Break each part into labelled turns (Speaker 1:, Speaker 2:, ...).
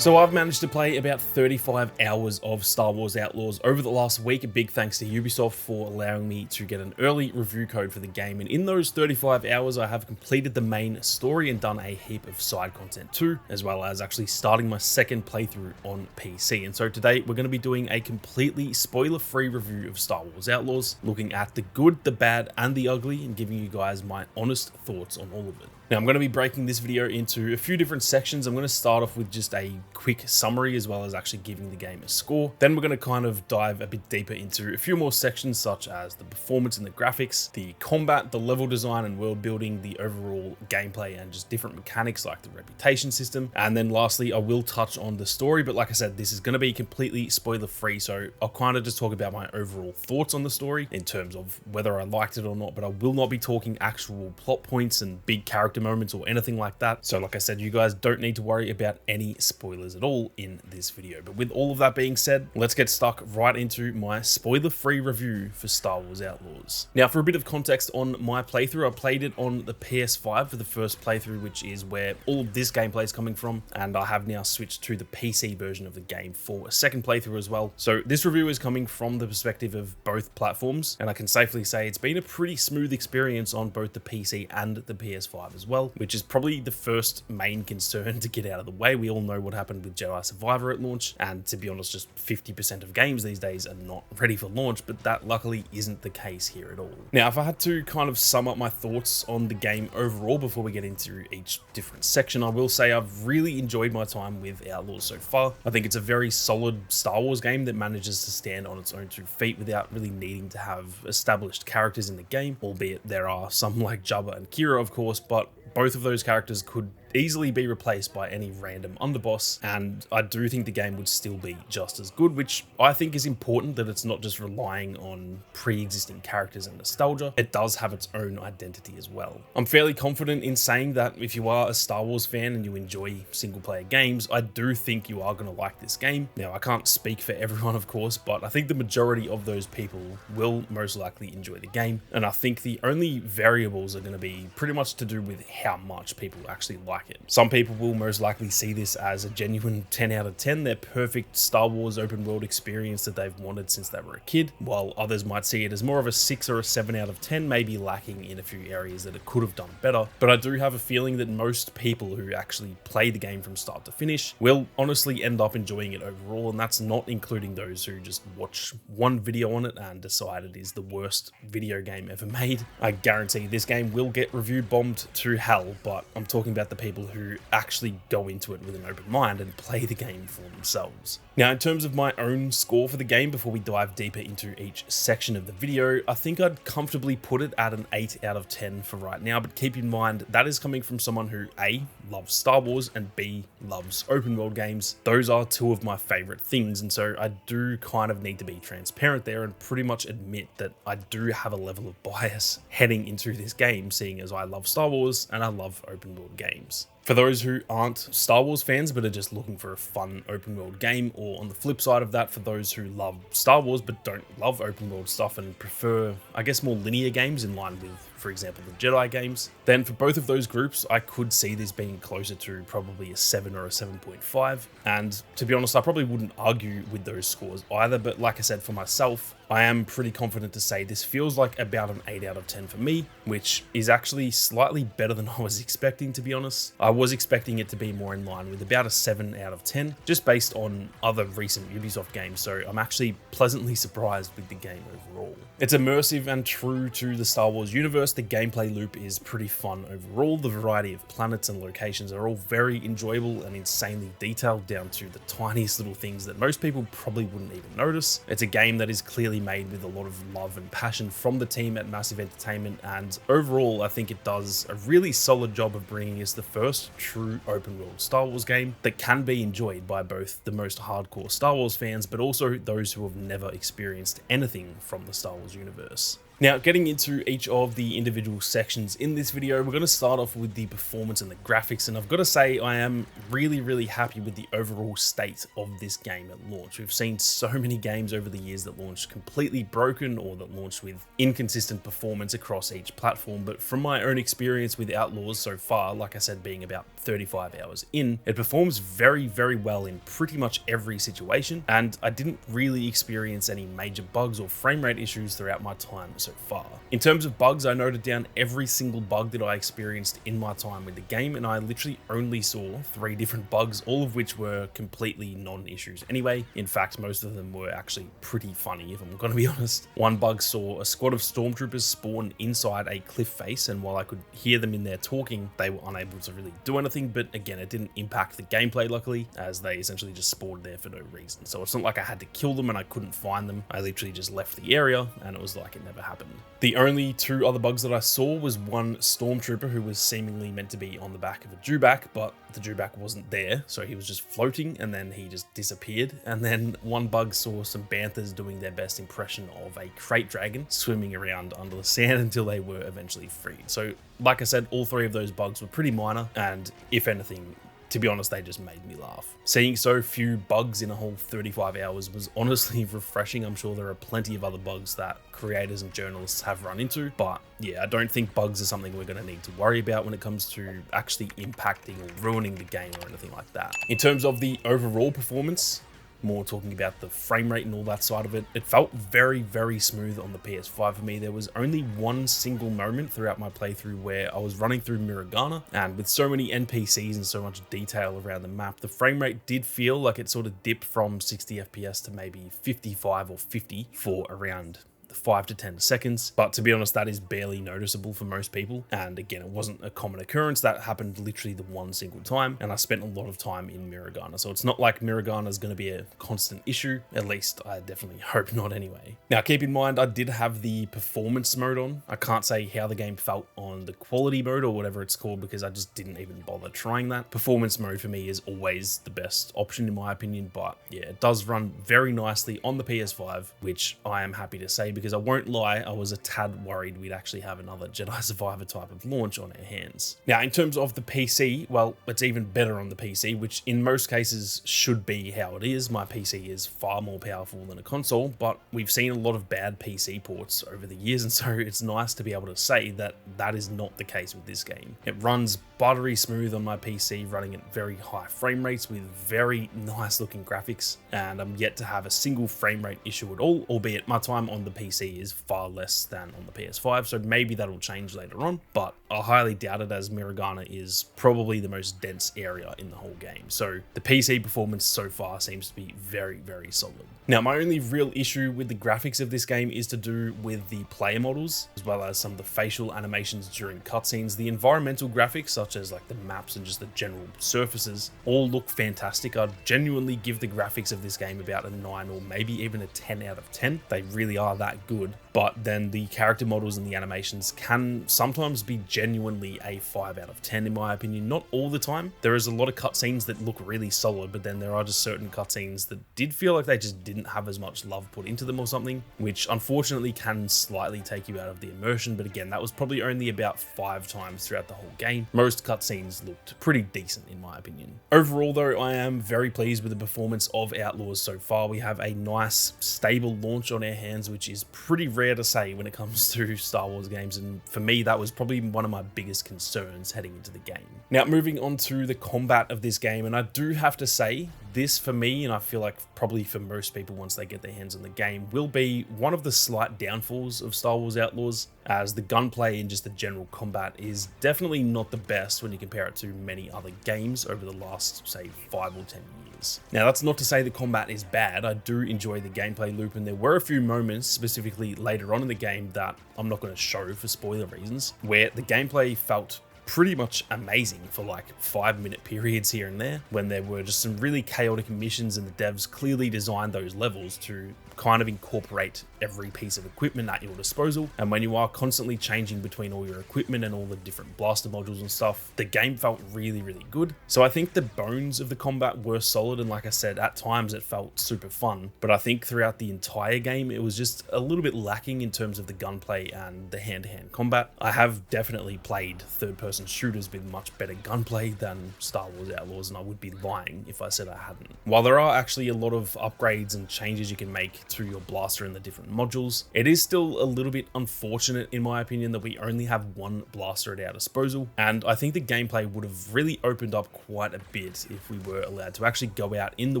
Speaker 1: So I've managed to play about 35 hours of Star Wars Outlaws over the last week. A big thanks to Ubisoft for allowing me to get an early review code for the game. And in those 35 hours, I have completed the main story and done a heap of side content too, as well as actually starting my second playthrough on PC. And so today we're going to be doing a completely spoiler-free review of Star Wars Outlaws, looking at the good, the bad, and the ugly, and giving you guys my honest thoughts on all of it. Now, I'm going to be breaking this video into a few different sections. I'm going to start off with just a quick summary as well as actually giving the game a score. Then we're going to kind of dive a bit deeper into a few more sections such as the performance and the graphics, the combat, the level design and world building, the overall gameplay and just different mechanics like the reputation system. And then lastly, I will touch on the story, but like I said, this is going to be completely spoiler free. So I'll kind of just talk about my overall thoughts on the story in terms of whether I liked it or not, but I will not be talking actual plot points and big character moments or anything like that. So like I said, you guys don't need to worry about any spoilers at all in this video. But with all of that being said, let's get stuck right into my spoiler-free review for Star Wars Outlaws. Now, for a bit of context on my playthrough, I played it on the PS5 for the first playthrough, which is where all of this gameplay is coming from, and I have now switched to the PC version of the game for a second playthrough as well. So this review is coming from the perspective of both platforms, and I can safely say it's been a pretty smooth experience on both the PC and the PS5 as well, which is probably the first main concern to get out of the way. We all know what happened with Jedi Survivor at launch, and to be honest, just 50% of games these days are not ready for launch, but that luckily isn't the case here at all. Now, if I had to kind of sum up my thoughts on the game overall before we get into each different section, I will say I've really enjoyed my time with Outlaws so far. I think it's a very solid Star Wars game that manages to stand on its own two feet without really needing to have established characters in the game, albeit there are some like Jabba and Kira, of course, but both of those characters could easily be replaced by any random underboss, and I do think the game would still be just as good, which I think is important, that it's not just relying on pre-existing characters and nostalgia. It does have its own identity as well. I'm fairly confident in saying that if you are a Star Wars fan and you enjoy single-player games, I do think you are going to like this game. Now, I can't speak for everyone, of course, but I think the majority of those people will most likely enjoy the game, and I think the only variables are going to be pretty much to do with how much people actually like it. Some people will most likely see this as a genuine 10 out of 10, their perfect Star Wars open world experience that they've wanted since they were a kid, while others might see it as more of a 6 or a 7 out of 10, maybe lacking in a few areas that it could have done better. But I do have a feeling that most people who actually play the game from start to finish will honestly end up enjoying it overall, and that's not including those who just watch one video on it and decide it is the worst video game ever made. I guarantee this game will get review bombed to hell, but I'm talking about the people who actually go into it with an open mind and play the game for themselves. Now, in terms of my own score for the game, before we dive deeper into each section of the video, I think I'd comfortably put it at an 8 out of 10 for right now, but keep in mind that is coming from someone who A, loves Star Wars, and B, loves open world games. Those are two of my favorite things, and so I do kind of need to be transparent there and pretty much admit that I do have a level of bias heading into this game, seeing as I love Star Wars and I love open world games. For those who aren't Star Wars fans but are just looking for a fun open world game, or on the flip side of that, for those who love Star Wars but don't love open world stuff and prefer, I guess, more linear games in line with, for example, the Jedi games, then for both of those groups, I could see this being closer to probably a 7 or a 7.5. And to be honest, I probably wouldn't argue with those scores either, but like I said, for myself, I am pretty confident to say this feels like about an 8 out of 10 for me, which is actually slightly better than I was expecting, to be honest. I was expecting it to be more in line with about a 7 out of 10, just based on other recent Ubisoft games, so I'm actually pleasantly surprised with the game overall. It's immersive and true to the Star Wars universe. The gameplay loop is pretty fun overall. The variety of planets and locations are all very enjoyable and insanely detailed, down to the tiniest little things that most people probably wouldn't even notice. It's a game that is clearly made with a lot of love and passion from the team at Massive Entertainment, and overall I think it does a really solid job of bringing us the first true open world Star Wars game that can be enjoyed by both the most hardcore Star Wars fans but also those who have never experienced anything from the Star Wars universe. Now, getting into each of the individual sections in this video, we're going to start off with the performance and the graphics, and I've got to say I am really happy with the overall state of this game at launch. We've seen so many games over the years that launched completely broken or that launched with inconsistent performance across each platform, but from my own experience with Outlaws so far, like I said, being about 35 hours in, it performs very well in pretty much every situation, and I didn't really experience any major bugs or frame rate issues throughout my time so far. In terms of bugs, I noted down every single bug that I experienced in my time with the game, and I literally only saw 3 different bugs, all of which were completely non-issues anyway. In fact, most of them were actually pretty funny, if I'm gonna be honest. One bug saw a squad of stormtroopers spawn inside a cliff face, and while I could hear them in there talking, they were unable to really do anything, but again, it didn't impact the gameplay luckily, as they essentially just spawned there for no reason. So it's not like I had to kill them and I couldn't find them. I literally just left the area and it was like it never happened. The only 2 other bugs that I saw was one stormtrooper who was seemingly meant to be on the back of a dewback, but the dewback wasn't there, so he was just floating and then he just disappeared. And then one bug saw some banthas doing their best impression of a crate dragon swimming around under the sand until they were eventually freed. So like I said, all 3 of those bugs were pretty minor, and if anything, to be honest, they just made me laugh. Seeing so few bugs in a whole 35 hours was honestly refreshing. I'm sure there are plenty of other bugs that creators and journalists have run into, but yeah, I don't think bugs are something we're going to need to worry about when it comes to actually impacting or ruining the game or anything like that. In terms of the overall performance, more talking about the frame rate and all that side of it, it felt very smooth on the PS5 for me. There was only one single moment throughout my playthrough where I was running through Miragana, and with so many NPCs and so much detail around the map, the frame rate did feel like it sort of dipped from 60 FPS to maybe 55 or 50 for around 5 to 10 seconds, but to be honest, that is barely noticeable for most people. And again, it wasn't a common occurrence. That happened literally the one single time, and I spent a lot of time in Miragana, so it's not like Miragana is going to be a constant issue. At least I definitely hope not anyway. Now, keep in mind, I did have the performance mode on. I can't say how the game felt on the quality mode or whatever it's called, because I just didn't even bother trying that. Performance mode for me is always the best option in my opinion, but yeah, it does run very nicely on the PS5, which I am happy to say, because I won't lie, I was a tad worried we'd actually have another Jedi Survivor type of launch on our hands. Now, in terms of the PC, well, it's even better on the PC, which in most cases should be how it is. My PC is far more powerful than a console, but we've seen a lot of bad PC ports over the years, and so it's nice to be able to say that that is not the case with this game. It runs buttery smooth on my PC, running at very high frame rates with very nice looking graphics, and I'm yet to have a single frame rate issue at all, albeit my time on the PC is far less than on the PS5, so maybe that'll change later on, but I highly doubt it, as Miragana is probably the most dense area in the whole game. So the PC performance so far seems to be very solid. Now, my only real issue with the graphics of this game is to do with the player models, as well as some of the facial animations during cutscenes. The environmental graphics, such as like the maps and just the general surfaces, all look fantastic. I'd genuinely give the graphics of this game about a 9 or maybe even a 10 out of 10. They really are that good. But then the character models and the animations can sometimes be genuinely a 5 out of 10 in my opinion. Not all the time. There is a lot of cutscenes that look really solid, but then there are just certain cutscenes that did feel like they just didn't have as much love put into them or something, which unfortunately can slightly take you out of the immersion. But again, that was probably only about 5 times throughout the whole game. Most cutscenes looked pretty decent in my opinion. Overall though, I am very pleased with the performance of Outlaws so far. We have a nice stable launch on our hands, which is pretty rare to say when it comes to Star Wars games, and for me that was probably one of my biggest concerns heading into the game. Now, moving on to the combat of this game, and I do have to say this for me, and I feel like probably for most people once they get their hands on the game, will be one of the slight downfalls of Star Wars Outlaws, as the gunplay and just the general combat is definitely not the best when you compare it to many other games over the last, say, 5 or 10 years. Now, that's not to say the combat is bad. I do enjoy the gameplay loop, and there were a few moments, specifically later on in the game, that I'm not going to show for spoiler reasons, where the gameplay felt pretty much amazing for like 5-minute periods here and there, when there were just some really chaotic missions, and the devs clearly designed those levels to kind of incorporate every piece of equipment at your disposal, and when you are constantly changing between all your equipment and all the different blaster modules and stuff, the game felt really good. So I think the bones of the combat were solid, and like I said, at times it felt super fun, but I think throughout the entire game it was just a little bit lacking in terms of the gunplay and the hand-to-hand combat. I have definitely played third-person shooters with much better gunplay than Star Wars Outlaws, and I would be lying if I said I hadn't. While there are actually a lot of upgrades and changes you can make to your blaster and the different modules, it is still a little bit unfortunate in my opinion that we only have one blaster at our disposal, and I think the gameplay would have really opened up quite a bit if we were allowed to actually go out in the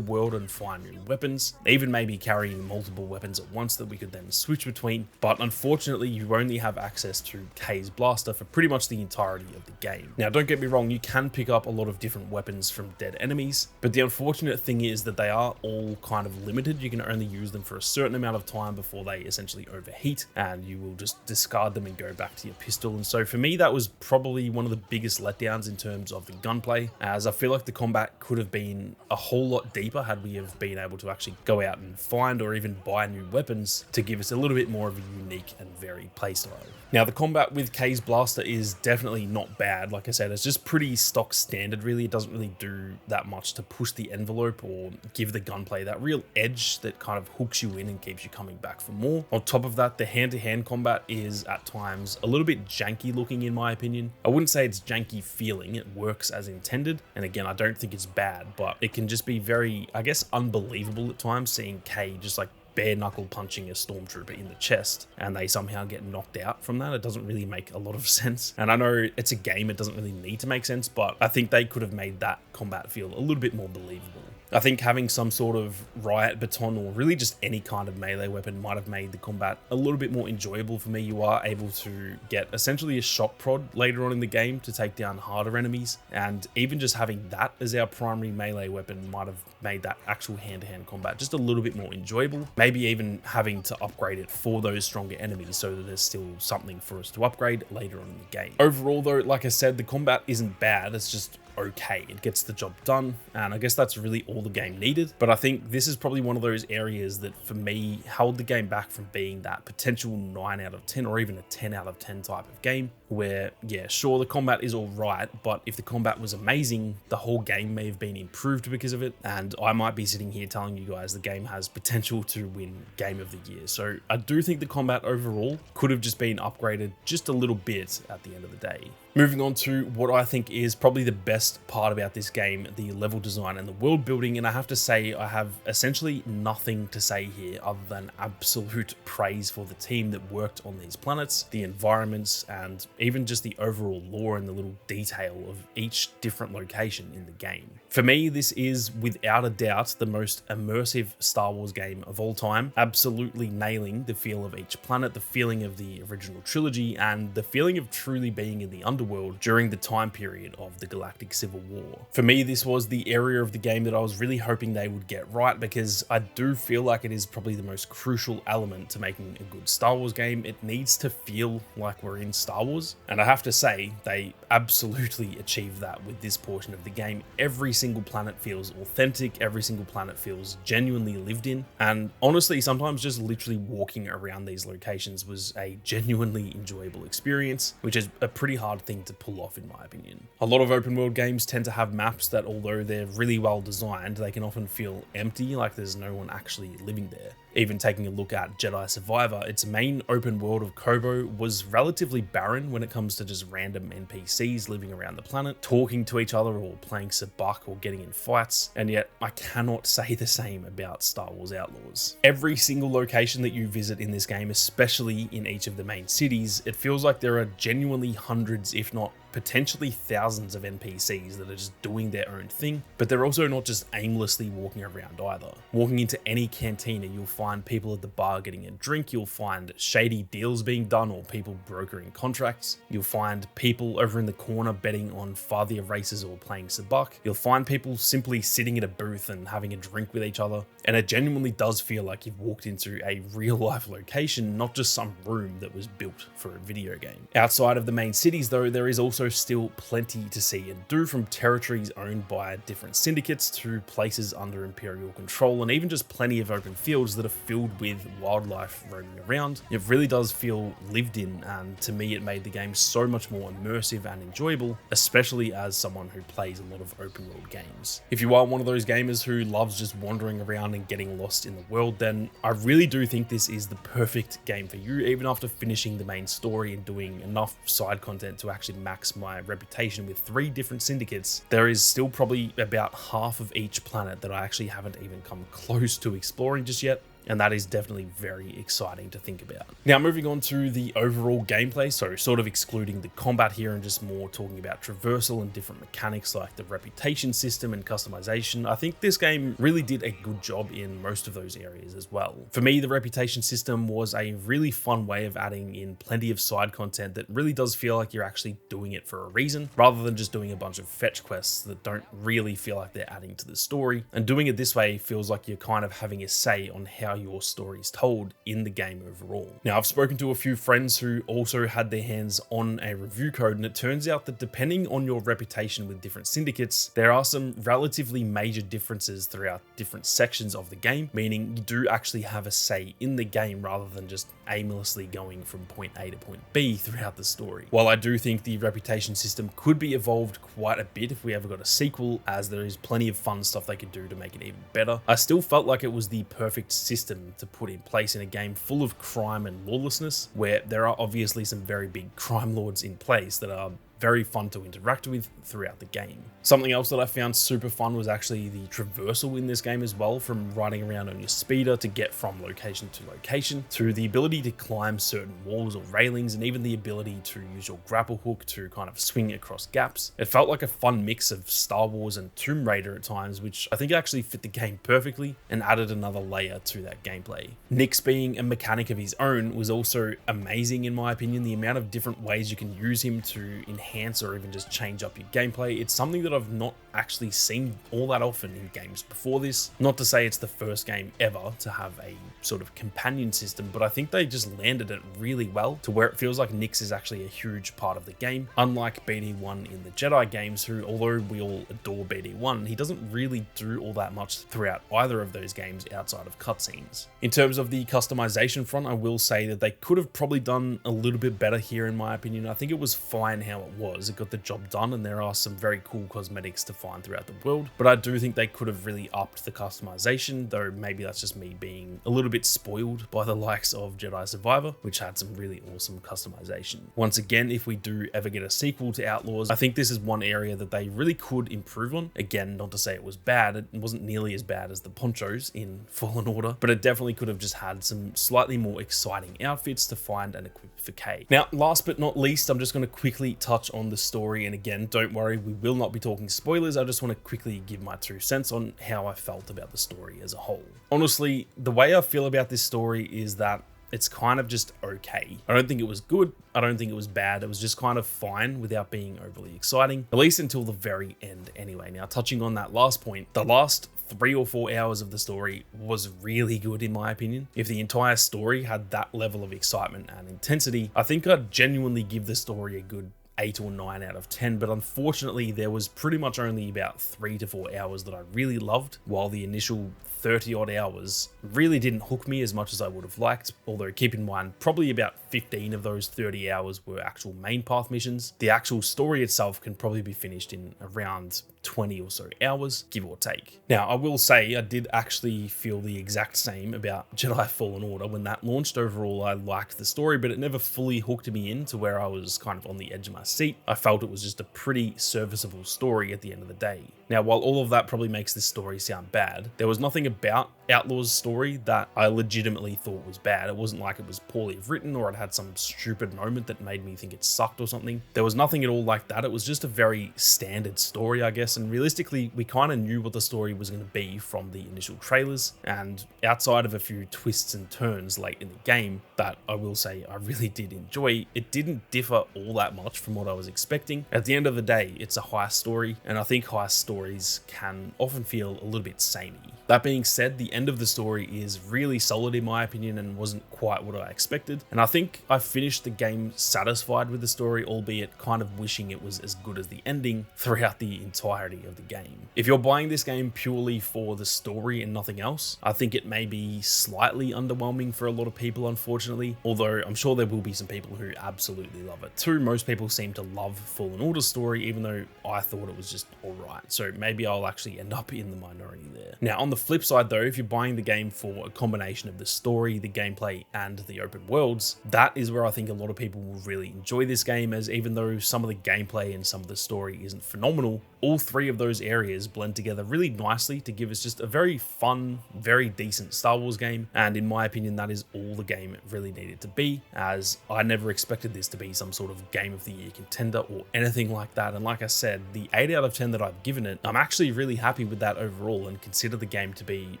Speaker 1: world and find new weapons, even maybe carrying multiple weapons at once that we could then switch between. But unfortunately you only have access to Kay's blaster for pretty much the entirety of the game. Now don't get me wrong, you can pick up a lot of different weapons from dead enemies, but the unfortunate thing is that they are all kind of limited. You can only use them for a certain amount of time before they essentially overheat, and you will just discard them and go back to your pistol. And so for me that was probably one of the biggest letdowns in terms of the gunplay, as I feel like the combat could have been a whole lot deeper had we have been able to actually go out and find or even buy new weapons to give us a little bit more of a unique and varied playstyle. Now the combat with Kay's blaster is definitely not bad. Like I said, it's just pretty stock standard really. It doesn't really do that much to push the envelope or give the gunplay that real edge that kind of hooks you in and keeps you coming back for more. On top of that, the hand-to-hand combat is at times a little bit janky looking in my opinion. I wouldn't say it's janky feeling, it works as intended, and again I don't think it's bad, but it can just be very, I guess, unbelievable at times seeing Kay just like bare knuckle punching a stormtrooper in the chest and they somehow get knocked out from that. It doesn't really make a lot of sense, and I know it's a game, it doesn't really need to make sense, but I think they could have made that combat feel a little bit more believable. I think having some sort of riot baton or really just any kind of melee weapon might have made the combat a little bit more enjoyable for me. You are able to get essentially a shock prod later on in the game to take down harder enemies, and even just having that as our primary melee weapon might have made that actual hand-to-hand combat just a little bit more enjoyable. Maybe even having to upgrade it for those stronger enemies so that there's still something for us to upgrade later on in the game. Overall though, like I said, the combat isn't bad, it's just okay. It gets the job done, and I guess that's really all the game needed. But I think this is probably one of those areas that for me held the game back from being that potential 9 out of 10 or even a 10 out of 10 type of game where, yeah, sure, the combat is all right, but if the combat was amazing, the whole game may have been improved because of it, and I might be sitting here telling you guys the game has potential to win Game of the Year. So I do think the combat overall could have just been upgraded just a little bit at the end of the day. Moving on to what I think is probably the best part about this game, the level design and the world building, and I have to say I have essentially nothing to say here other than absolute praise for the team that worked on these planets, the environments, and even just the overall lore and the little detail of each different location in the game. For me, this is without a doubt the most immersive Star Wars game of all time, absolutely nailing the feel of each planet, the feeling of the original trilogy, and the feeling of truly being in the underworld during the time period of the Galactic Civil War. For me, this was the area of the game that I was really hoping they would get right, because I do feel like it is probably the most crucial element to making a good Star Wars game. It needs to feel like we're in Star Wars, and I have to say they absolutely achieved that with this portion of the game. Every single planet feels authentic, every single planet feels genuinely lived in, and honestly sometimes just literally walking around these locations was a genuinely enjoyable experience, which is a pretty hard thing to pull off in my opinion. A lot of open world games tend to have maps that, although they're really well designed, they can often feel empty, like there's no one actually living there. Even taking a look at Jedi Survivor, its main open world of Kobo was relatively barren when it comes to just random NPCs living around the planet, talking to each other or playing sabacc or getting in fights, and yet I cannot say the same about Star Wars Outlaws. Every single location that you visit in this game, especially in each of the main cities, it feels like there are genuinely hundreds, if not potentially thousands of NPCs that are just doing their own thing, but they're also not just aimlessly walking around either. Walking into any cantina, you'll find people at the bar getting a drink, you'll find shady deals being done or people brokering contracts, you'll find people over in the corner betting on farthier races or playing sabacc, you'll find people simply sitting at a booth and having a drink with each other, and it genuinely does feel like you've walked into a real life location, not just some room that was built for a video game. Outside of the main cities though, there is also also still plenty to see and do, from territories owned by different syndicates to places under Imperial control, and even just plenty of open fields that are filled with wildlife roaming around. It really does feel lived in, and to me it made the game so much more immersive and enjoyable, especially as someone who plays a lot of open world games. If you are one of those gamers who loves just wandering around and getting lost in the world, then I really do think this is the perfect game for you, even after finishing the main story and doing enough side content to actually max my reputation with 3 different syndicates. There is still probably about half of each planet that I actually haven't even come close to exploring just yet, and that is definitely very exciting to think about. Now, moving on to the overall gameplay, so sort of excluding the combat here and just more talking about traversal and different mechanics like the reputation system and customization, I think this game really did a good job in most of those areas as well. For me, the reputation system was a really fun way of adding in plenty of side content that really does feel like you're actually doing it for a reason, rather than just doing a bunch of fetch quests that don't really feel like they're adding to the story. And doing it this way feels like you're kind of having a say on how your story is told in the game overall. Now, I've spoken to a few friends who also had their hands on a review code, and it turns out that depending on your reputation with different syndicates, there are some relatively major differences throughout different sections of the game, meaning you do actually have a say in the game rather than just aimlessly going from point A to point B throughout the story. While I do think the reputation system could be evolved quite a bit if we ever got a sequel, as there is plenty of fun stuff they could do to make it even better, I still felt like it was the perfect system to put in place in a game full of crime and lawlessness, where there are obviously some very big crime lords in place that are very fun to interact with throughout the game. Something else that I found super fun was actually the traversal in this game as well, from riding around on your speeder to get from location to location, to the ability to climb certain walls or railings, and even the ability to use your grapple hook to kind of swing across gaps. It felt like a fun mix of Star Wars and Tomb Raider at times, which I think actually fit the game perfectly and added another layer to that gameplay. Nyx, being a mechanic of his own, was also amazing in my opinion. The amount of different ways you can use him to enhance or even just change up your gameplay, it's something that I've not actually seen all that often in games before this. Not to say it's the first game ever to have a sort of companion system, but I think they just landed it really well to where it feels like Nyx is actually a huge part of the game, unlike BD1 in the Jedi games, who, although we all adore BD1, he doesn't really do all that much throughout either of those games outside of cutscenes. In terms of the customization front, I will say that they could have probably done a little bit better here in my opinion. I think it was fine how it was. It got the job done, and there are some very cool cosmetics to find throughout the world, but I do think they could have really upped the customization, though maybe that's just me being a little bit spoiled by the likes of Jedi Survivor, which had some really awesome customization. Once again, if we do ever get a sequel to Outlaws, I think this is one area that they really could improve on. Again, not to say it was bad, it wasn't nearly as bad as the ponchos in Fallen Order, but it definitely could have just had some slightly more exciting outfits to find and equip for Kay. Now, last but not least, I'm just going to quickly touch on the story, and again, don't worry, we will not be talking spoilers. I just want to quickly give my 2 cents on how I felt about the story as a whole. Honestly, the way I feel about this story is that it's kind of just okay. I don't think it was good, I don't think it was bad, it was just kind of fine without being overly exciting, at least until the very end anyway. Now, touching on that last point, the last 3 or 4 hours of the story was really good in my opinion. If the entire story had that level of excitement and intensity, I think I'd genuinely give the story a good 8 or 9 out of 10, but unfortunately there was pretty much only about 3 to 4 hours that I really loved, while the initial 30 odd hours really didn't hook me as much as I would have liked. Although keep in mind, probably about 15 of those 30 hours were actual main path missions. The actual story itself can probably be finished in around 20 or so hours, give or take. Now, I will say I did actually feel the exact same about Jedi Fallen Order. When that launched, overall I liked the story, but it never fully hooked me in to where I was kind of on the edge of my seat. I felt it was just a pretty serviceable story at the end of the day. Now, while all of that probably makes this story sound bad, there was nothing about Outlaws' story that I legitimately thought was bad. It wasn't like it was poorly written or it had some stupid moment that made me think it sucked or something. There was nothing at all like that. It was just a very standard story, I guess, and realistically, we kind of knew what the story was going to be from the initial trailers, and outside of a few twists and turns late in the game that I will say I really did enjoy, it didn't differ all that much from what I was expecting. At the end of the day, it's a heist story, and I think heist stories can often feel a little bit samey. That being said, the end of the story is really solid in my opinion and wasn't quite what I expected, and I think think I finished the game satisfied with the story, albeit kind of wishing it was as good as the ending throughout the entirety of the game. If you're buying this game purely for the story and nothing else, I think it may be slightly underwhelming for a lot of people, unfortunately, although I'm sure there will be some people who absolutely love it too. Most people seem to love Fallen Order's story, even though I thought it was just alright, so maybe I'll actually end up in the minority there. Now, on the flip side though, if you're buying the game for a combination of the story, the gameplay, and the open worlds, that is where I think a lot of people will really enjoy this game, as even though some of the gameplay and some of the story isn't phenomenal, all three of those areas blend together really nicely to give us just a very fun, very decent Star Wars game, and in my opinion that is all the game really needed to be, as I never expected this to be some sort of Game of the Year contender or anything like that. And like I said, the 8 out of 10 that I've given it, I'm actually really happy with that overall, and consider the game to be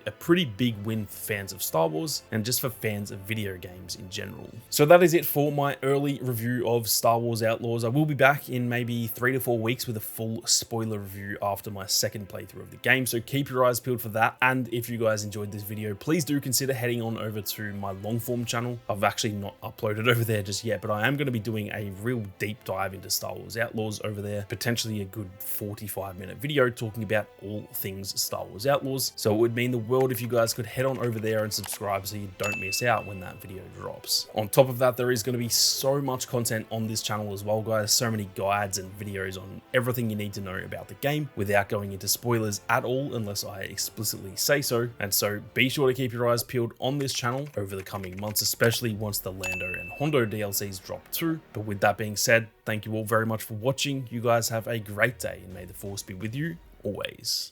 Speaker 1: a pretty big win for fans of Star Wars and just for fans of video games in general. So that is it for my early review of Star Wars Outlaws. I will be back in maybe 3 to 4 weeks with a full spoiler review after my second playthrough of the game, so keep your eyes peeled for that. And if you guys enjoyed this video, please do consider heading on over to my long form channel. I've actually not uploaded over there just yet, but I am going to be doing a real deep dive into Star Wars Outlaws over there, potentially a good 45-minute video talking about all things Star Wars Outlaws. So it would mean the world if you guys could head on over there and subscribe so you don't miss out when that video drops. On top of that, there is going to be so much content on this channel as well, guys. So many guides and videos on everything you need to know about the game without going into spoilers at all unless I explicitly say so. And so be sure to keep your eyes peeled on this channel over the coming months, especially once the Lando and Hondo DLCs drop too. But with that being said, thank you all very much for watching. You guys have a great day, and may the Force be with you always.